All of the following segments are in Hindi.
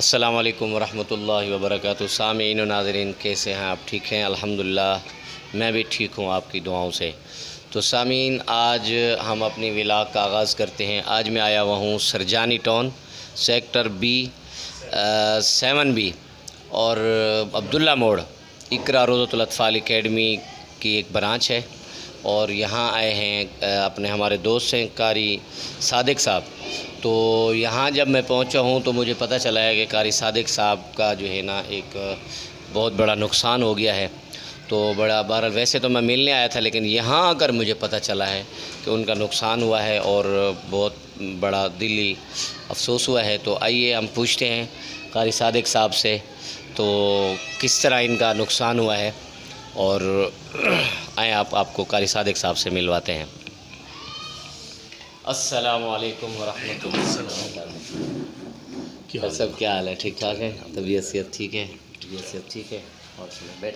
अस्सलाम वालेकुम वरहमतुल्लाहि वबरकातुहू। सामीन व नाज़रीन, कैसे हैं आप? ठीक हैं? अल्हम्दुलिल्लाह मैं भी ठीक हूँ आपकी दुआओं से। तो सामीन, आज हम अपनी व्लॉग का आगाज़ करते हैं। आज मैं आया हुआ हूँ Sarjani town, sector B 7B और अब्दुल्ला मोड़। इकरा रोज़तुल अत्फ़ाल एकेडमी की एक ब्रांच है और यहाँ आए हैं अपने हमारे दोस्त हैं कारी सादिक साहब। तो यहाँ जब मैं पहुँचा हूँ तो मुझे पता चला है कि कारी सादिक साहब का जो है ना एक बहुत बड़ा नुकसान हो गया है। तो बड़ा बहरहाल वैसे तो मैं मिलने आया था, लेकिन यहाँ आकर मुझे पता चला है कि उनका नुकसान हुआ है और बहुत बड़ा दिली अफसोस हुआ है। तो आइए हम पूछते हैं कारी सादिक साहब से तो किस तरह इनका नुकसान हुआ है, और आए आपको कारी सादिक साहब से मिलवाते हैं। अस्सलामु अलैकुम वरहमतुल्लाह। क्या सब, क्या हाल है? ठीक ठाक है? तबीयत सेहत ठीक है? तबीयत सेहत ठीक है? और सुनो बैठ।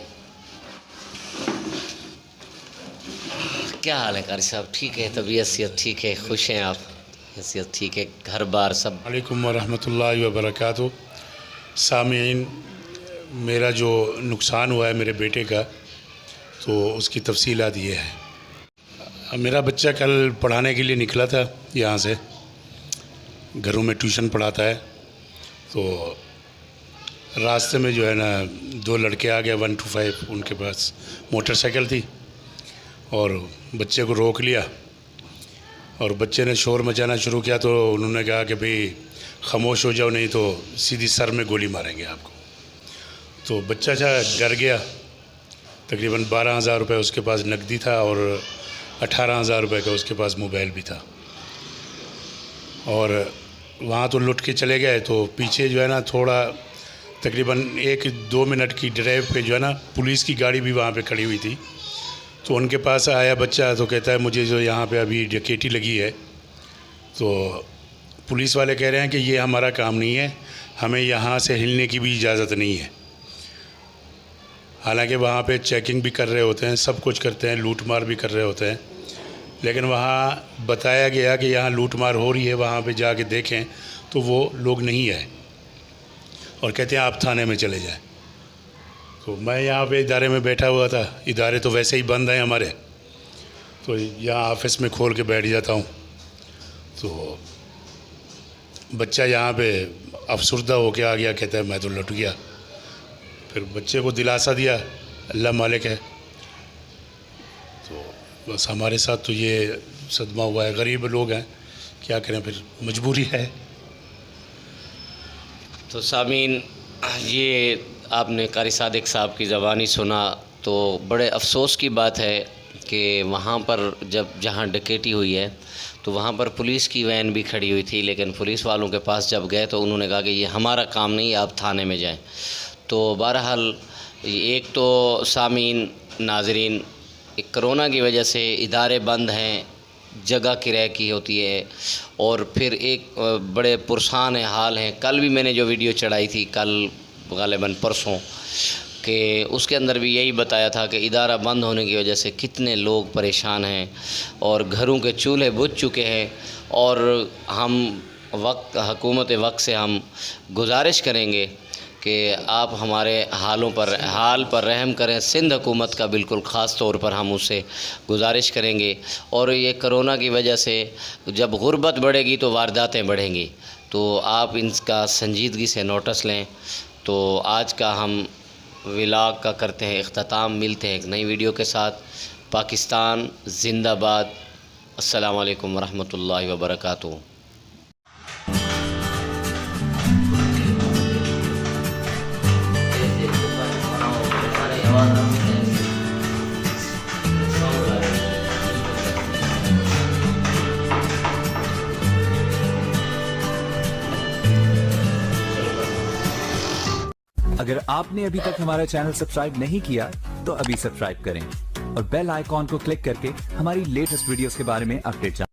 क्या हाल है कारी साहब? ठीक है? तबीयत सेहत ठीक है? खुश हैं आप? सेहत ठीक है? घर बार सब? अलैकुम वरहमतुल्लाहि वबरकातुहू। सामीन, मेरा जो नुकसान हुआ है मेरे बेटे का, तो उसकी तफसीलात ये है। मेरा बच्चा कल पढ़ाने के लिए निकला था यहाँ से, घरों में ट्यूशन पढ़ाता है। तो रास्ते में जो है ना दो लड़के आ गए 125, उनके पास मोटरसाइकिल थी और बच्चे को रोक लिया और बच्चे ने शोर मचाना शुरू किया। तो उन्होंने कहा कि भाई खामोश हो जाओ, नहीं तो सीधी सर में गोली मारेंगे आपको। तो बच्चा डर गया। तकरीबन 12,000 रुपये उसके पास नकदी था और 18,000 रुपये का उसके पास मोबाइल भी था। और वहाँ तो लुट के चले गए। तो पीछे जो है ना थोड़ा तकरीबन 1-2 मिनट की ड्राइव पे जो है ना पुलिस की गाड़ी भी वहाँ पे खड़ी हुई थी। तो उनके पास आया बच्चा, तो कहता है मुझे जो यहाँ पे अभी डकैती लगी है। तो पुलिस वाले कह रहे हैं कि ये हमारा काम नहीं है, हमें यहाँ से हिलने की भी इजाज़त नहीं है। हालांकि वहाँ पे चेकिंग भी कर रहे होते हैं, सब कुछ करते हैं, लूट मार भी कर रहे होते हैं, लेकिन वहाँ बताया गया कि यहाँ लूट मार हो रही है, वहाँ पे जाके देखें तो वो लोग नहीं आए और कहते हैं आप थाने में चले जाएं। तो मैं यहाँ पे इदारे में बैठा हुआ था, इदारे तो वैसे ही बंद हैं हमारे, तो यहाँ ऑफिस में खोल के बैठ जाता हूँ। तो बच्चा यहाँ पे अफसुर्दा होके आ गया, कहता है मैं तो लुट गया। फिर बच्चे को दिलासा दिया, अल्लाह मालिक है। तो बस हमारे साथ तो ये सदमा हुआ है। गरीब लोग हैं, क्या करें, फिर मजबूरी है। तो सामीन, ये आपने कारी सादिक साहब की ज़बानी सुना तो बड़े अफसोस की बात है कि वहाँ पर जहाँ डकैती हुई है तो वहाँ पर पुलिस की वैन भी खड़ी हुई थी, लेकिन पुलिस वालों के पास जब गए तो उन्होंने कहा कि ये हमारा काम नहीं, आप थाने में जाएं। तो बहरहाल एक तो सामीन नाज़रीन, एक कोरोना की वजह से इदारे बंद हैं, जगह किराए की होती है, और फिर एक बड़े पुरसान हाल हैं। कल भी मैंने जो वीडियो चढ़ाई थी, कल गालिबन परसों कि उसके अंदर भी यही बताया था कि इदारा बंद होने की वजह से कितने लोग परेशान हैं और घरों के चूल्हे बुझ चुके हैं। और हम हुकूमत वक्त से हम गुजारिश करेंगे कि आप हमारे हाल पर रहम करें। सिंध हुकूमत का बिल्कुल ख़ास तौर पर हम उससे गुजारिश करेंगे। और ये कोरोना की वजह से जब गुर्बत बढ़ेगी तो वारदातें बढ़ेंगी, तो आप इनका संजीदगी से नोटिस लें। तो आज का हम व्लॉग का करते हैं इख्तिताम। मिलते हैं एक नई वीडियो के साथ। पाकिस्तान जिंदाबाद। अस्सलामु अलैकुम वरहमतुल्लाहि वबरकातुहू। अगर आपने अभी तक हमारा चैनल सब्सक्राइब नहीं किया तो अभी सब्सक्राइब करें और बेल आइकॉन को क्लिक करके हमारी लेटेस्ट वीडियोस के बारे में अपडेट जानें।